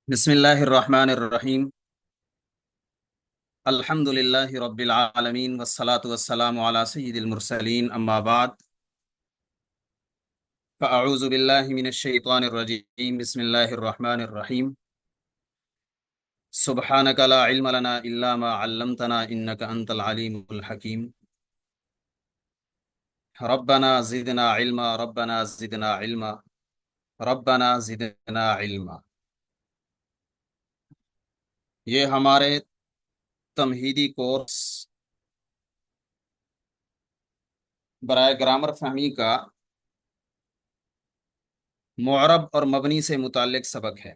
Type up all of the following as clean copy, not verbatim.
بسم اللہ الرحمن الرحیم الحمد للہ رب العالمین والصلاة والسلام علی سید المرسلین اما بعد فاعوذ باللہ من الشیطان الرجیم بسم اللہ الرحمن الرحیم سبحانک لا علم لنا الا ما علمتنا انک انت العلیم الحکیم ربنا زدنا علما ربنا زدنا علما ربنا زدنا علما۔ یہ ہمارے تمہیدی کورس برائے گرامر فہمی کا معرب اور مبنی سے متعلق سبق ہے۔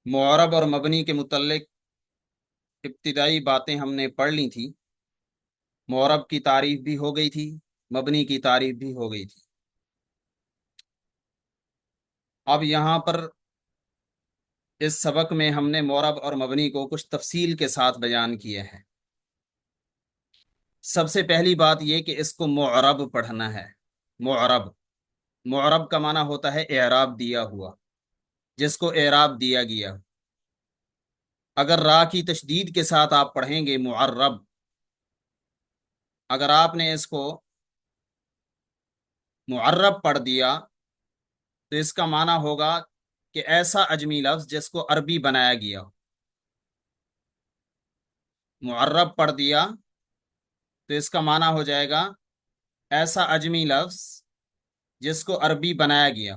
معرب اور مبنی کے متعلق ابتدائی باتیں ہم نے پڑھ لی تھی۔ معرب کی تعریف بھی ہو گئی تھی، مبنی کی تعریف بھی ہو گئی تھی۔ اب یہاں پر اس سبق میں ہم نے معرب اور مبنی کو کچھ تفصیل کے ساتھ بیان کیے ہیں۔ سب سے پہلی بات یہ کہ اس کو معرب پڑھنا ہے۔ معرب، معرب کا معنی ہوتا ہے اعراب دیا ہوا، جس کو اعراب دیا گیا۔ اگر را کی تشدید کے ساتھ آپ پڑھیں گے معرب، اگر آپ نے اس کو معرب پڑھ دیا تو اس کا معنی ہوگا کہ ایسا اجمی لفظ جس کو عربی بنایا گیا ہو۔ معرب پڑھ دیا تو اس کا معنی ہو جائے گا ایسا اجمی لفظ جس کو عربی بنایا گیا۔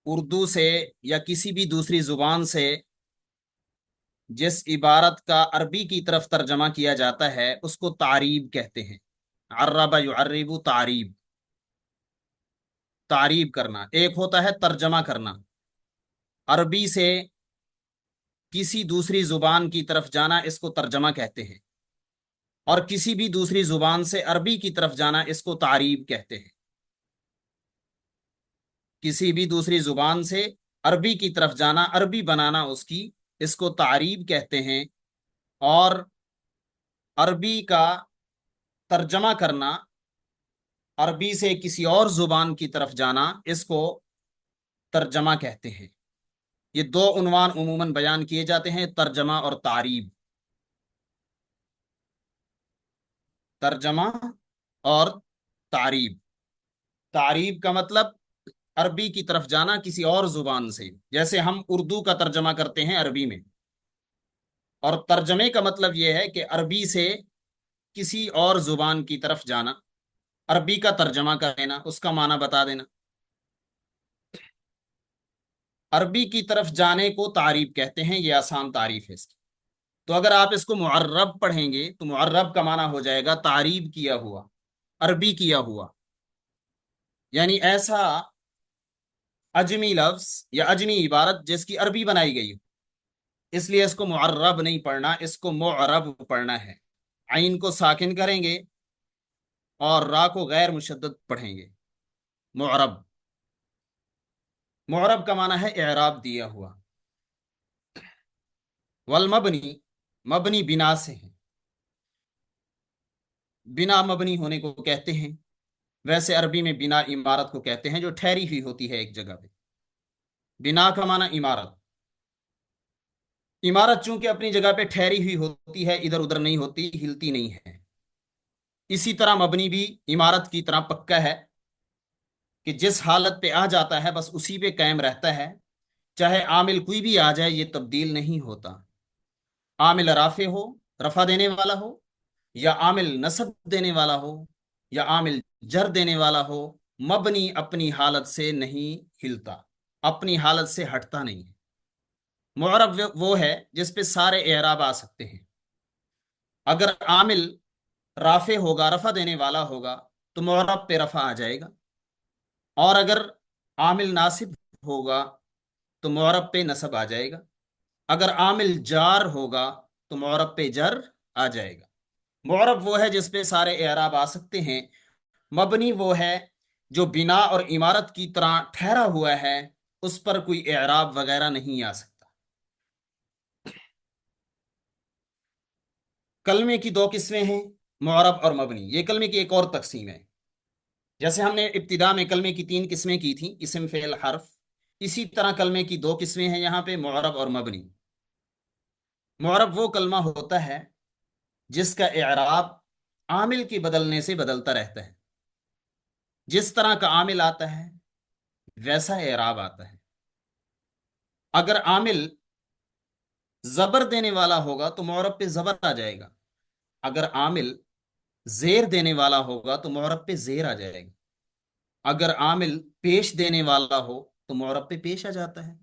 اردو سے یا کسی بھی دوسری زبان سے جس عبارت کا عربی کی طرف ترجمہ کیا جاتا ہے اس کو تعریب کہتے ہیں۔ عرب یعرب، تعریب، تعریب کرنا۔ ایک ہوتا ہے ترجمہ کرنا، عربی سے کسی دوسری زبان کی طرف جانا، اس کو ترجمہ کہتے ہیں، اور کسی بھی دوسری زبان سے عربی کی طرف جانا اس کو تعریب کہتے ہیں۔ کسی بھی دوسری زبان سے عربی کی طرف جانا، عربی بنانا اس کو تعریب کہتے ہیں، اور عربی کا ترجمہ کرنا، عربی سے کسی اور زبان کی طرف جانا، اس کو ترجمہ کہتے ہیں۔ یہ دو عنوان عموماً بیان کیے جاتے ہیں، ترجمہ اور تعریب۔ ترجمہ اور تعریب۔ تعریب کا مطلب عربی کی طرف جانا کسی اور زبان سے، جیسے ہم اردو کا ترجمہ کرتے ہیں عربی میں، اور ترجمے کا مطلب یہ ہے کہ عربی سے کسی اور زبان کی طرف جانا، عربی کا ترجمہ کر دینا، اس کا معنی بتا دینا۔ عربی کی طرف جانے کو تعریب کہتے ہیں، یہ آسان تعریف ہے اس کی۔ تو اگر آپ اس کو معرب پڑھیں گے تو معرب کا معنی ہو جائے گا تعریب کیا ہوا، عربی کیا ہوا، یعنی ایسا اجمی لفظ یا اجمی عبارت جس کی عربی بنائی گئی ہو۔ اس لیے اس کو معرب نہیں پڑھنا، اس کو معرب پڑھنا ہے۔ عین کو ساکن کریں گے اور را کو غیر مشدد پڑھیں گے۔ معرب، معرب کا معنی ہے اعراب دیا ہوا۔ والمبنی، مبنی بنا سے ہے، بنا مبنی ہونے کو کہتے ہیں۔ ویسے عربی میں بنا عمارت کو کہتے ہیں جو ٹھہری ہوئی ہوتی ہے ایک جگہ پہ۔ بنا کا معنی عمارت، عمارت چونکہ اپنی جگہ پہ ٹھہری ہوئی ہوتی ہے، ادھر ادھر نہیں ہوتی، ہلتی نہیں ہے۔ اسی طرح مبنی بھی عمارت کی طرح پکا ہے کہ جس حالت پہ آ جاتا ہے بس اسی پہ قائم رہتا ہے، چاہے عامل کوئی بھی آ جائے یہ تبدیل نہیں ہوتا۔ عامل رافع ہو، رفع دینے والا ہو، یا عامل نصب دینے والا ہو، یا عامل جر دینے والا ہو، مبنی اپنی حالت سے نہیں ہلتا، اپنی حالت سے ہٹتا نہیں ہے۔ معرب وہ ہے جس پہ سارے اعراب آ سکتے ہیں۔ اگر عامل رافع ہوگا، رفع دینے والا ہوگا، تو معرب پہ رفع آ جائے گا، اور اگر عامل ناصب ہوگا تو معرب پہ نصب آ جائے گا، اگر عامل جار ہوگا تو معرب پہ جر آ جائے گا۔ معرب وہ ہے جس پہ سارے اعراب آ سکتے ہیں۔ مبنی وہ ہے جو بنا اور عمارت کی طرح ٹھہرا ہوا ہے، اس پر کوئی اعراب وغیرہ نہیں آ سکتا۔ کلمے کی دو قسمیں ہیں، معرب اور مبنی۔ یہ کلمے کی ایک اور تقسیم ہے۔ جیسے ہم نے ابتدا میں کلمے کی 3 قسمیں کی تھیں، اسم فعل حرف، اسی طرح کلمے کی 2 قسمیں ہیں یہاں پہ، معرب اور مبنی۔ معرب وہ کلمہ ہوتا ہے جس کا اعراب عامل کے بدلنے سے بدلتا رہتا ہے، جس طرح کا عامل آتا ہے ویسا اعراب آتا ہے۔ اگر عامل زبر دینے والا ہوگا تو معرب پہ زبر آ جائے گا، اگر عامل زیر دینے والا ہوگا تو معرب پہ زیر آ جائے گا، اگر عامل پیش دینے والا ہو تو معرب پہ پیش آ جاتا ہے۔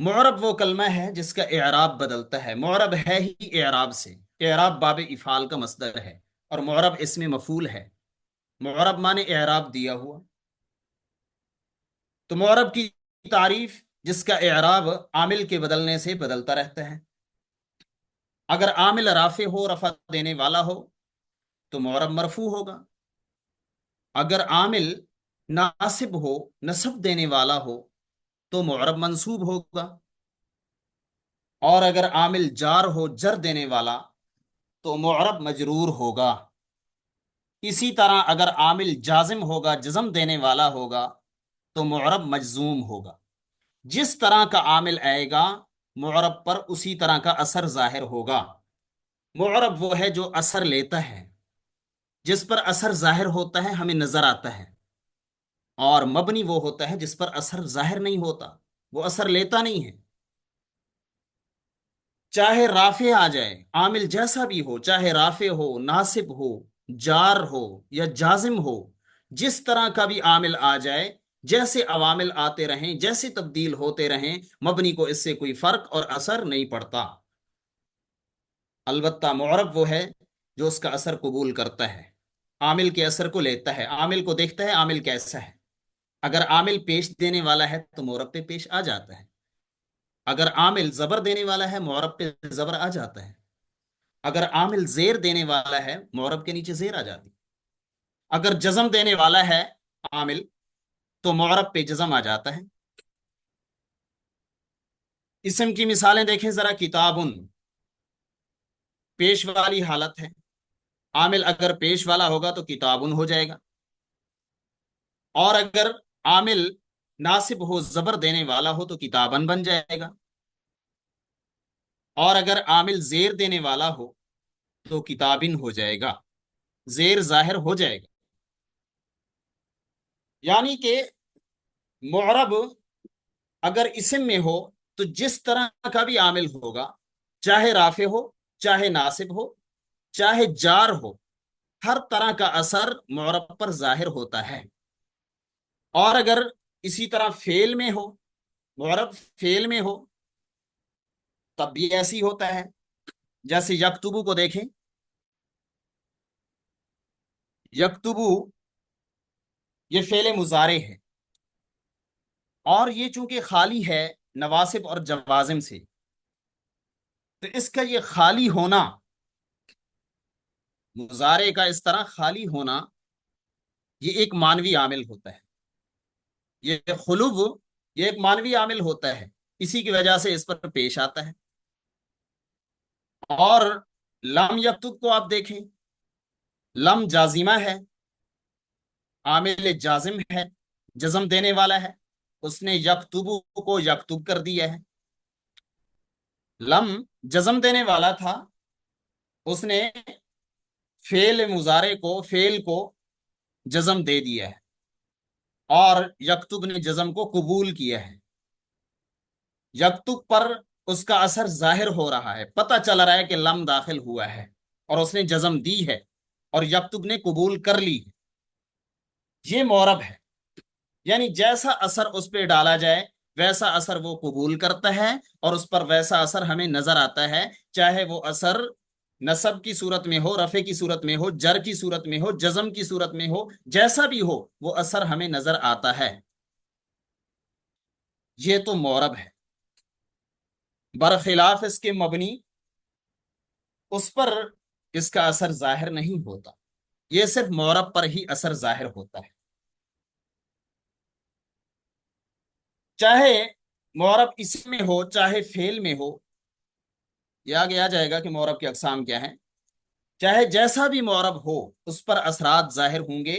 معرب وہ کلمہ ہے جس کا اعراب بدلتا ہے، معرب ہے ہی اعراب سے، اعراب باب افعال کا مصدر ہے، اور معرب اسم مفعول ہے، معرب مانے اعراب دیا ہوا۔ تو معرب کی تعریف جس کا اعراب عامل کے بدلنے سے بدلتا رہتا ہے۔ اگر عامل رافع ہو، رفع دینے والا ہو تو معرب مرفوع ہوگا، اگر عامل ناصب ہو، نصب دینے والا ہو تو معرب منصوب ہوگا، اور اگر عامل جار ہو، جر دینے والا تو معرب مجرور ہوگا۔ اسی طرح اگر عامل جازم ہوگا، جزم دینے والا ہوگا تو معرب مجزوم ہوگا۔ جس طرح کا عامل آئے گا معرب پر اسی طرح کا اثر ظاہر ہوگا۔ معرب وہ ہے جو اثر لیتا ہے، جس پر اثر ظاہر ہوتا ہے، ہمیں نظر آتا ہے، اور مبنی وہ ہوتا ہے جس پر اثر ظاہر نہیں ہوتا، وہ اثر لیتا نہیں ہے۔ چاہے رافع آ جائے، عامل جیسا بھی ہو، چاہے رافع ہو، ناصب ہو، جار ہو یا جازم ہو، جس طرح کا بھی عامل آ جائے، جیسے عوامل آتے رہیں، جیسے تبدیل ہوتے رہیں، مبنی کو اس سے کوئی فرق اور اثر نہیں پڑتا۔ البتہ معرب وہ ہے جو اس کا اثر قبول کرتا ہے، عامل کے اثر کو لیتا ہے، عامل کو دیکھتا ہے عامل کیسا ہے۔ اگر عامل پیش دینے والا ہے تو معرب پہ پیش آ جاتا ہے، اگر عامل زبر دینے والا ہے معرب پہ زبر آ جاتا ہے، اگر عامل زیر دینے والا ہے معرب کے نیچے زیر آ جاتی، اگر جزم دینے والا ہے عامل تو معرب پہ جزم آ جاتا ہے۔ اسم کی مثالیں دیکھیں ذرا، کتابن پیش والی حالت ہے، عامل اگر پیش والا ہوگا تو کتابن ہو جائے گا، اور اگر عامل ناصب ہو، زبر دینے والا ہو تو کتابن بن جائے گا، اور اگر عامل زیر دینے والا ہو تو کتابن ہو جائے گا، زیر ظاہر ہو جائے گا۔ یعنی کہ معرب اگر اسم میں ہو تو جس طرح کا بھی عامل ہوگا، چاہے رافع ہو، چاہے ناصب ہو، چاہے جار ہو، ہر طرح کا اثر معرب پر ظاہر ہوتا ہے۔ اور اگر اسی طرح فعل میں ہو، معرب فعل میں ہو تب بھی ایسی ہوتا ہے۔ جیسے یکتبو کو دیکھیں، یکتبو یہ فعل مضارع ہے، اور یہ چونکہ خالی ہے نواسب اور جوازم سے، تو اس کا یہ خالی ہونا، مضارع کا اس طرح خالی ہونا، یہ ایک مانوی عامل ہوتا ہے، یہ خلو یہ ایک مانوی عامل ہوتا ہے، اسی کی وجہ سے اس پر پیش آتا ہے۔ اور لم یکتب کو آپ دیکھیں، لم جازمہ ہے، عامل جازم ہے، جزم دینے والا ہے، اس نے یکتبو کو یکتب کر دیا ہے۔ لم جزم دینے والا تھا، اس نے فعل مضارع کو، فعل کو جزم دے دیا ہے، اور یکتب نے جزم کو قبول کیا ہے۔ یکتب پر اس کا اثر ظاہر ہو رہا ہے، پتہ چل رہا ہے کہ لم داخل ہوا ہے، اور اس نے جزم دی ہے، اور یکتب نے قبول کر لی ہے، یہ معرب ہے۔ یعنی جیسا اثر اس پہ ڈالا جائے ویسا اثر وہ قبول کرتا ہے، اور اس پر ویسا اثر ہمیں نظر آتا ہے، چاہے وہ اثر نصب کی صورت میں ہو، رفع کی صورت میں ہو، جر کی صورت میں ہو، جزم کی صورت میں ہو، جیسا بھی ہو وہ اثر ہمیں نظر آتا ہے۔ یہ تو معرب ہے۔ برخلاف اس کے مبنی، اس پر اس کا اثر ظاہر نہیں ہوتا، یہ صرف معرب پر ہی اثر ظاہر ہوتا ہے۔ چاہے معرب اسم میں ہو، چاہے فعل میں ہو، یہ آگے آ جائے گا کہ معرب کی اقسام کیا ہیں، چاہے جیسا بھی معرب ہو اس پر اثرات ظاہر ہوں گے،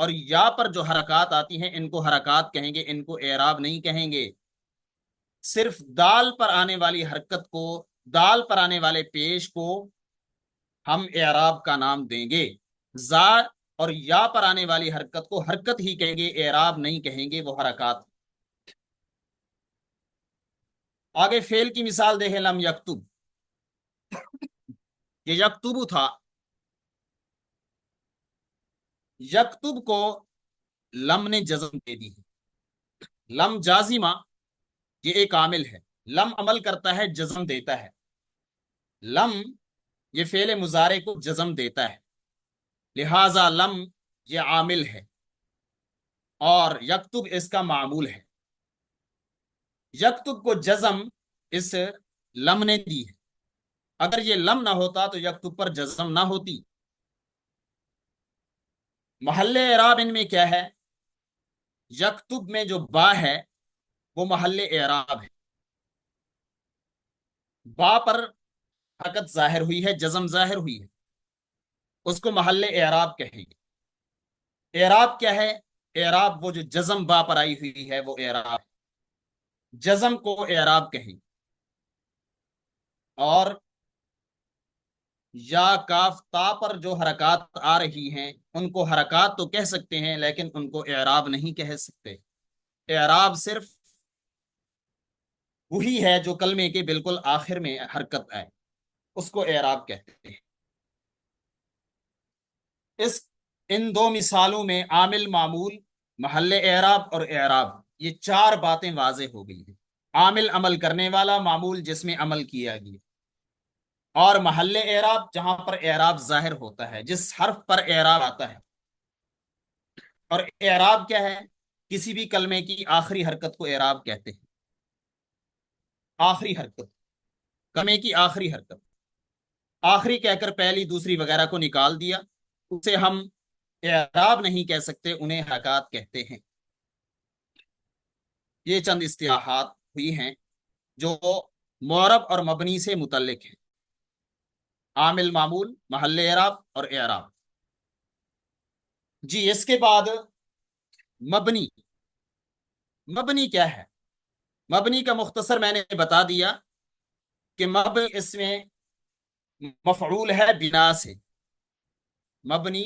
اور یا پر جو حرکات آتی ہیں ان کو حرکات کہیں گے، ان کو اعراب نہیں کہیں گے۔ صرف دال پر آنے والی حرکت کو، دال پر آنے والے پیش کو ہم اعراب کا نام دیں گے۔ زا اور یا پر آنے والی حرکت کو حرکت ہی کہیں گے، اعراب نہیں کہیں گے، وہ حرکات۔ آگے فعل کی مثال دیکھیں، لم یکتب، یہ یکتب تھا، یکتب کو لم نے جزم دے دی ہے۔ لم جازمہ، یہ ایک عامل ہے، لم عمل کرتا ہے، جزم دیتا ہے۔ لم یہ فعل مضارع کو جزم دیتا ہے، لہذا لم یہ عامل ہے اور یکتب اس کا معمول ہے۔ یکتب کو جزم اس لم نے دی ہے، اگر یہ لم نہ ہوتا تو یکتب پر جزم نہ ہوتی۔ محل اعراب ان میں کیا ہے؟ یکتب میں جو با ہے وہ محل اعراب ہے، با پر حرکت ظاہر ہوئی ہے، جزم ظاہر ہوئی ہے، اس کو محل اعراب کہیں گے۔ اعراب کیا ہے؟ اعراب وہ جو جزم با پر آئی ہوئی ہے وہ اعراب، جزم کو اعراب کہیں۔ اور یا کاف تا پر جو حرکات آ رہی ہیں ان کو حرکات تو کہہ سکتے ہیں لیکن ان کو اعراب نہیں کہہ سکتے۔ اعراب صرف وہی ہے جو کلمے کے بالکل آخر میں حرکت آئے، اس کو اعراب کہتے ہیں۔ ان دو مثالوں میں عامل، معمول، محل اعراب اور اعراب، یہ چار باتیں واضح ہو گئی ہیں۔ عامل عمل کرنے والا، معمول جس میں عمل کیا گیا، اور محل اعراب جہاں پر اعراب ظاہر ہوتا ہے، جس حرف پر اعراب آتا ہے۔ اور اعراب کیا ہے؟ کسی بھی کلمے کی آخری حرکت کو اعراب کہتے ہیں۔ آخری حرکت، کلمے کی آخری حرکت، آخری کہہ کر پہلی دوسری وغیرہ کو نکال دیا، اسے ہم اعراب نہیں کہہ سکتے، انہیں حرکات کہتے ہیں۔ یہ چند اصطلاحات ہوئی ہیں جو معرب اور مبنی سے متعلق ہیں، عامل، معمول، محل اعراب اور اعراب۔ جی، اس کے بعد مبنی۔ مبنی کیا ہے؟ مبنی کا مختصر میں نے بتا دیا کہ مبنی اس میں مفعول ہے بنا سے، مبنی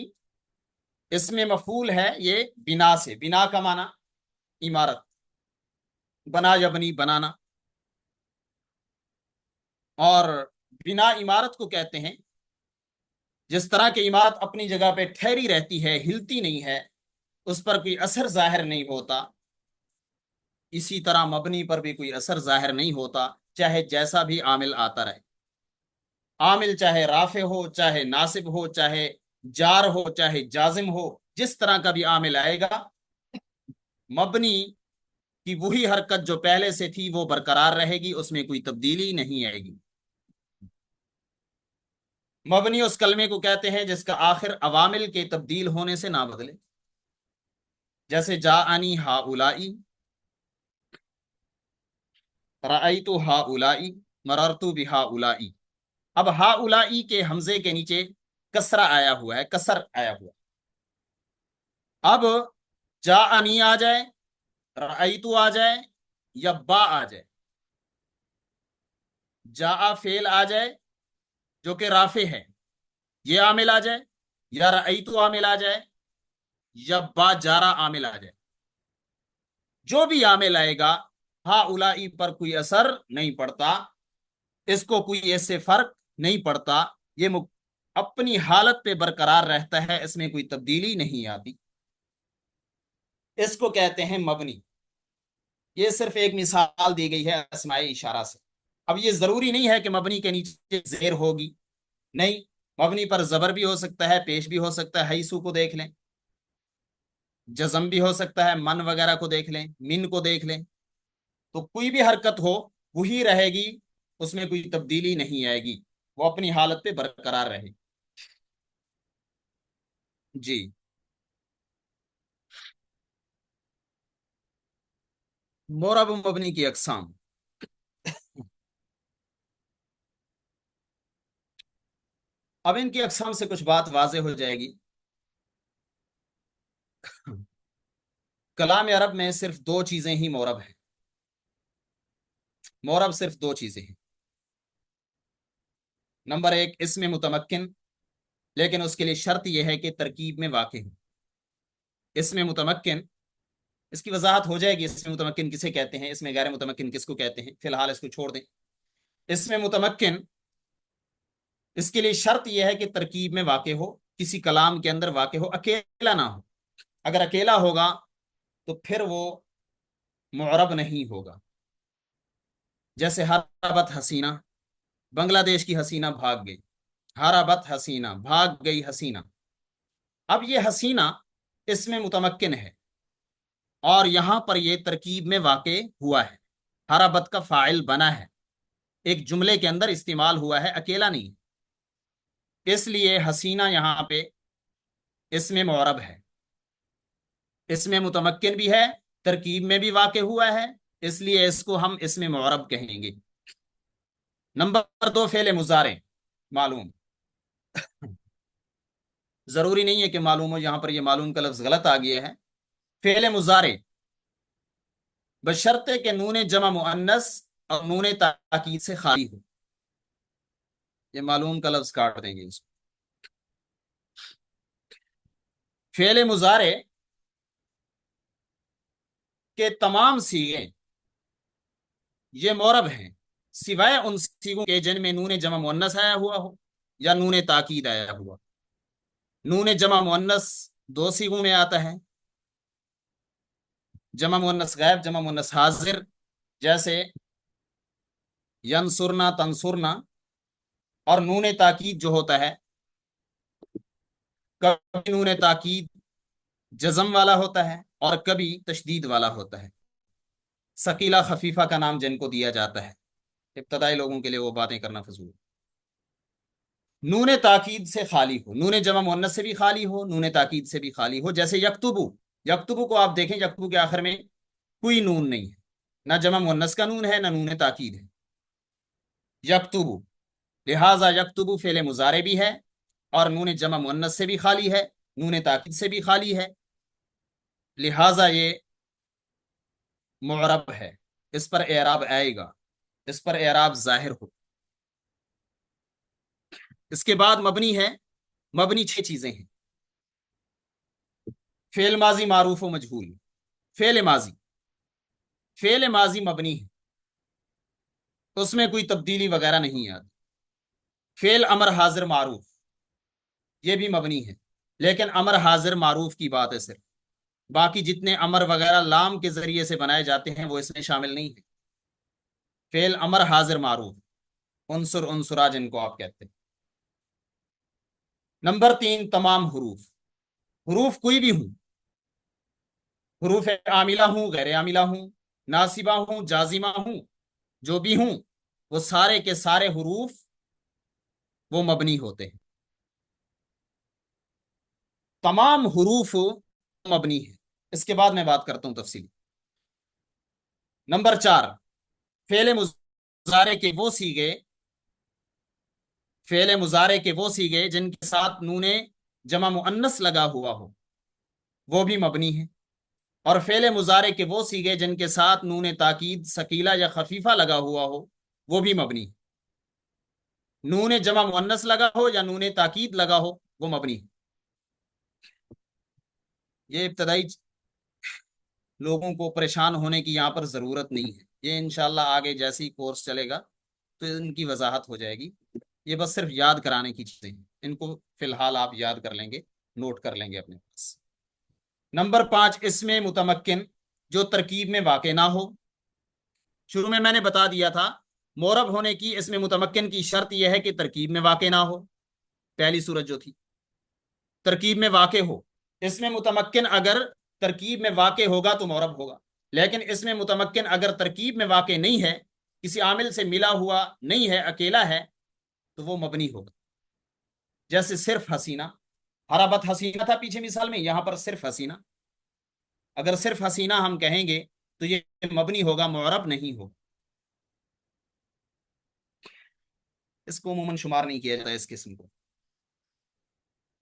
اس میں مفعول ہے یہ بنا سے، بنا کا معنی عمارت، بنا یبنی بنانا، اور بنا عمارت کو کہتے ہیں جس طرح کی عمارت اپنی جگہ پہ ٹھہری رہتی ہے، ہلتی نہیں ہے، اس پر کوئی اثر ظاہر نہیں ہوتا، اسی طرح مبنی پر بھی کوئی اثر ظاہر نہیں ہوتا، چاہے جیسا بھی عامل آتا رہے۔ عامل چاہے رافع ہو، چاہے ناصب ہو، چاہے جار ہو، چاہے جازم ہو، جس طرح کا بھی عامل آئے گا، مبنی کی وہی حرکت جو پہلے سے تھی وہ برقرار رہے گی، اس میں کوئی تبدیلی نہیں آئے گی۔ مبنی اس کلمے کو کہتے ہیں جس کا آخر عوامل کے تبدیل ہونے سے نہ بدلے، جیسے جاءنی ہؤلائی، رأیت ہؤلائی، مررت بہؤلائی۔ اب ہؤلائی کے حمزے کے نیچے کسرہ آیا ہوا ہے، کسر آیا ہوا ہے۔ اب جاءنی آ جائے، رأیت آ جائے، یا با آ جائے، جاء فعل آ جائے جو کہ رافع ہے، یہ عامل آ جائے، یا رأیت عامل آ جائے، یا با جارا عامل آ جائے، جو بھی عامل آئے گا ہؤلائی پر کوئی اثر نہیں پڑتا، اس کو کوئی ایسے فرق نہیں پڑتا، یہ اپنی حالت پہ برقرار رہتا ہے، اس میں کوئی تبدیلی نہیں آتی، اس کو کہتے ہیں مبنی۔ یہ صرف ایک مثال دی گئی ہے اسماء اشارہ سے۔ اب یہ ضروری نہیں ہے کہ مبنی کے نیچے زیر ہوگی، نہیں، مبنی پر زبر بھی ہو سکتا ہے، پیش بھی ہو سکتا ہے، حیثو کو دیکھ لیں، جزم بھی ہو سکتا ہے، من وغیرہ کو دیکھ لیں، من کو دیکھ لیں، تو کوئی بھی حرکت ہو وہی رہے گی، اس میں کوئی تبدیلی نہیں آئے گی، وہ اپنی حالت پہ برقرار رہے گی۔ جی، معرب و مبنی کی اقسام۔ اب ان کی اقسام سے کچھ بات واضح ہو جائے گی۔ کلام عرب میں صرف دو چیزیں ہی معرب ہیں. معرب صرف دو چیزیں ہیں. نمبر ایک اسم متمکن، لیکن اس کے لیے شرط یہ ہے کہ ترکیب میں واقع ہو. اسم متمکن، اس کی وضاحت ہو جائے گی اسم متمکن کسے کہتے ہیں، اسم غیر متمکن کس کو کہتے ہیں، فی الحال اس کو چھوڑ دیں. اسم متمکن، اس کے لیے شرط یہ ہے کہ ترکیب میں واقع ہو، کسی کلام کے اندر واقع ہو، اکیلا نہ ہو. اگر اکیلا ہوگا تو پھر وہ معرب نہیں ہوگا. جیسے ہربت حسینہ، بنگلہ دیش کی حسینہ بھاگ گئی. ہربت حسینہ، بھاگ گئی حسینہ. اب یہ حسینہ اس میں متمکن ہے اور یہاں پر یہ ترکیب میں واقع ہوا ہے. ہربت کا فاعل بنا ہے، ایک جملے کے اندر استعمال ہوا ہے، اکیلا نہیں. اس لیے حسینہ یہاں پہ اس میں معرب ہے، اس میں متمکن بھی ہے، ترکیب میں بھی واقع ہوا ہے، اس لیے اس کو ہم اس میں معرب کہیں گے. نمبر دو فعل مضارع. معلوم، ضروری نہیں ہے کہ معلوم ہو، یہاں پر یہ معلوم کا لفظ غلط آ گیا ہے. فعل مضارع بشرطے کہ نون جمع مؤنث اور نون تاکید سے خالی ہو. یہ معلوم کا لفظ کاٹ دیں گے اس کو. فعل مضارع کے تمام صیغے یہ معرب ہیں، سوائے ان صیغوں کے جن میں نون جمع مؤنث آیا ہوا ہو یا نون تاکید آیا ہوا. نون جمع مؤنث دو صیغوں میں آتا ہے، جمع مؤنث غائب، جمع مؤنث حاضر. جیسے ینصرنا، تنصرنا. اور نون تاکید جو ہوتا ہے، کبھی نون تاکید جزم والا ہوتا ہے اور کبھی تشدید والا ہوتا ہے. ثقیلہ خفیفہ کا نام جن کو دیا جاتا ہے، ابتدائی لوگوں کے لیے وہ باتیں کرنا فضول. نون تاکید سے خالی ہو، نون جمع مؤنث سے بھی خالی ہو، نون تاکید سے بھی خالی ہو. جیسے یکتبو، یکتبو کو آپ دیکھیں، یکتبو کے آخر میں کوئی نون نہیں ہے، نہ جمع مؤنث کا نون ہے نہ نون تاکید ہے. یکتبو، لہذا یکتبو فعل مضارع بھی ہے اور نون جمع مؤنث سے بھی خالی ہے، نون تاکید سے بھی خالی ہے، لہذا یہ معرب ہے. اس پر اعراب آئے گا، اس پر اعراب ظاہر ہو. اس کے بعد مبنی ہے. مبنی چھ چیزیں ہیں. فعل ماضی معروف و مجہول. فعل ماضی، فعل ماضی مبنی ہے، اس میں کوئی تبدیلی وغیرہ نہیں آتی. فعل امر حاضر معروف، یہ بھی مبنی ہے، لیکن امر حاضر معروف کی بات ہے صرف. باقی جتنے امر وغیرہ لام کے ذریعے سے بنائے جاتے ہیں وہ اس میں شامل نہیں ہے. فعل امر حاضر معروف، عنصر عنصرا جن کو آپ کہتے ہیں. نمبر تین تمام حروف. حروف کوئی بھی ہوں، حروف عاملہ ہوں، غیر عاملہ ہوں، ناصبہ ہوں، جازمہ ہوں، جو بھی ہوں، وہ سارے کے سارے حروف وہ مبنی ہوتے ہیں. تمام حروف مبنی ہیں. اس کے بعد میں بات کرتا ہوں تفصیلی. نمبر چار فعل مضارع کے وہ صیغے، فعل مضارع کے وہ صیغے جن کے ساتھ نون جمع مؤنث لگا ہوا ہو، وہ بھی مبنی ہیں. اور فعل مضارع کے وہ صیغے جن کے ساتھ نون تاکید ثقیلہ یا خفیفہ لگا ہوا ہو، وہ بھی مبنی. نون جمع مؤنث لگا ہو یا نون تاکید لگا ہو، وہ مبنی. یہ ابتدائی لوگوں کو پریشان ہونے کی یہاں پر ضرورت نہیں ہے، یہ انشاءاللہ آگے جیسی کورس چلے گا تو ان کی وضاحت ہو جائے گی. یہ بس صرف یاد کرانے کی چیزیں ہیں، ان کو فی الحال آپ یاد کر لیں گے، نوٹ کر لیں گے اپنے پاس. نمبر پانچ اسم متمکن جو ترکیب میں واقع نہ ہو. شروع میں نے بتا دیا تھا معرب ہونے کی اسم متمکن کی شرط یہ ہے کہ ترکیب میں واقع نہ ہو. پہلی صورت جو تھی ترکیب میں واقع ہو. اسم متمکن اگر ترکیب میں واقع ہوگا تو معرب ہوگا، لیکن اسم متمکن اگر ترکیب میں واقع نہیں ہے، کسی عامل سے ملا ہوا نہیں ہے، اکیلا ہے، تو وہ مبنی ہوگا. جیسے صرف حسینہ، حربت حسینہ تھا پیچھے مثال میں، یہاں پر صرف حسینہ. اگر صرف حسینہ ہم کہیں گے تو یہ مبنی ہوگا، معرب نہیں ہوگا. اس کو عموماً شمار نہیں کیا جاتا اس قسم کو.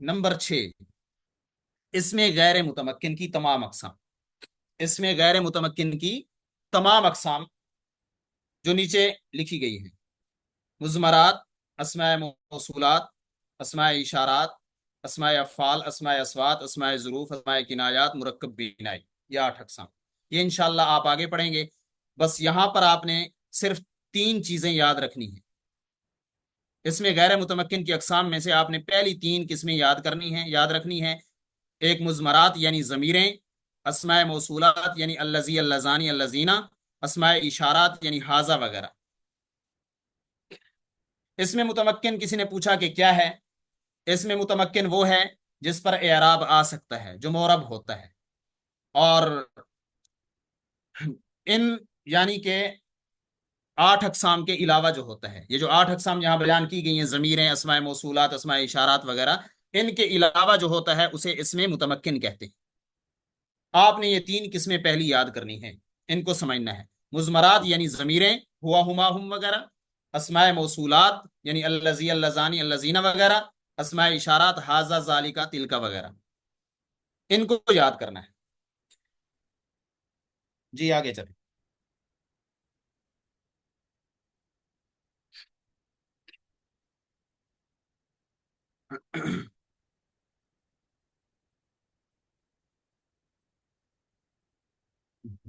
نمبر 6 اس میں غیر متمکن کی تمام اقسام. اس میں غیر متمکن کی تمام اقسام جو نیچے لکھی گئی ہیں: مضمرات، اسماء موصولات، اسماء اشارات، اسماء افعال، اسماء اصوات، اسماء ظروف، اسماء کنایات، مرکب بینائی، یہ 8 اقسام. یہ انشاءاللہ آپ آگے پڑھیں گے. بس یہاں پر آپ نے صرف 3 چیزیں یاد رکھنی ہیں. اس میں غیر متمکن کی اقسام میں سے آپ نے پہلی 3 قسمیں یاد رکھنی ہیں. ایک مضمرات یعنی ضمیریں، اسماء موصولات یعنی الذی، اللذانی، اللذینہ، اسماء اشارات یعنی ھذا وغیرہ. اس میں متمکن کسی نے پوچھا کہ کیا ہے؟ اس میں متمکن وہ ہے جس پر اعراب آ سکتا ہے، جو معرب ہوتا ہے. اور ان یعنی کہ 8 اقسام کے علاوہ جو ہوتا ہے، یہ جو 8 اقسام یہاں بیان کی گئی ہیں، ضمیریں، اسماء موصولات، اسماء اشارات وغیرہ، ان کے علاوہ جو ہوتا ہے اسے اس میں متمکن کہتے ہیں. آپ نے یہ 3 قسمیں پہلی یاد کرنی ہیں، ان کو سمجھنا ہے. مضمرات یعنی ضمیریں، ہوا، ہما، ہم وغیرہ. اسماء موصولات یعنی الذی، اللذانی، اللذینہ وغیرہ. اسماء اشارات ھذا، ذالک، تلک وغیرہ. ان کو یاد کرنا ہے. جی آگے چلیں.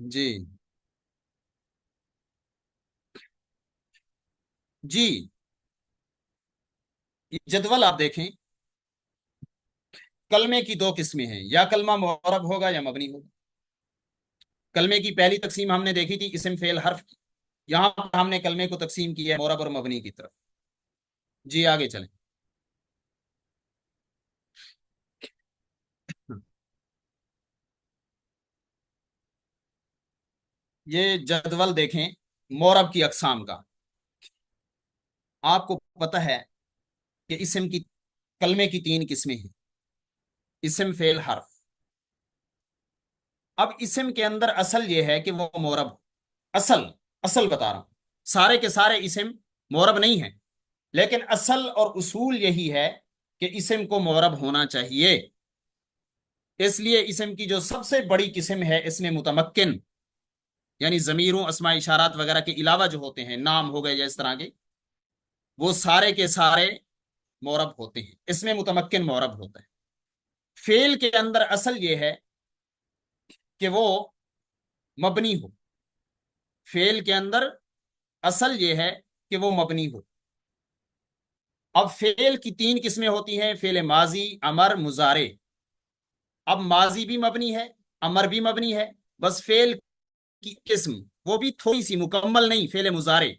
جی جی، جدول آپ دیکھیں. کلمے کی 2 قسمیں ہیں، یا کلمہ معرب ہوگا یا مبنی ہوگا. کلمے کی پہلی تقسیم ہم نے دیکھی تھی اسم فعل حرف کی. یہاں پر ہم نے کلمے کو تقسیم کی ہے معرب اور مبنی کی طرف. جی آگے چلیں. یہ جدول دیکھیں معرب کی اقسام کا. آپ کو پتہ ہے کہ اسم کی، کلمے کی 3 قسمیں ہیں: اسم فعل حرف. اب اسم کے اندر اصل یہ ہے کہ وہ معرب ہو. اصل اصل بتا رہا ہوں، سارے کے سارے اسم معرب نہیں ہیں، لیکن اصل اور اصول یہی ہے کہ اسم کو معرب ہونا چاہیے. اس لیے اسم کی جو سب سے بڑی قسم ہے اسم متمکن، یعنی ضمیروں، اسماء اشارات وغیرہ کے علاوہ جو ہوتے ہیں، نام ہو گئے یا اس طرح کے، وہ سارے کے سارے معرب ہوتے ہیں. اس میں متمکن معرب ہوتا ہے. فعل کے اندر اصل یہ ہے کہ وہ مبنی ہو. فعل کے اندر اصل یہ ہے کہ وہ مبنی ہو. اب فعل کی 3 قسمیں ہوتی ہیں: فعل ماضی، امر، مضارع. اب ماضی بھی مبنی ہے، امر بھی مبنی ہے، بس فعل کی قسم وہ بھی تھوڑی سی، مکمل نہیں، فعل مضارع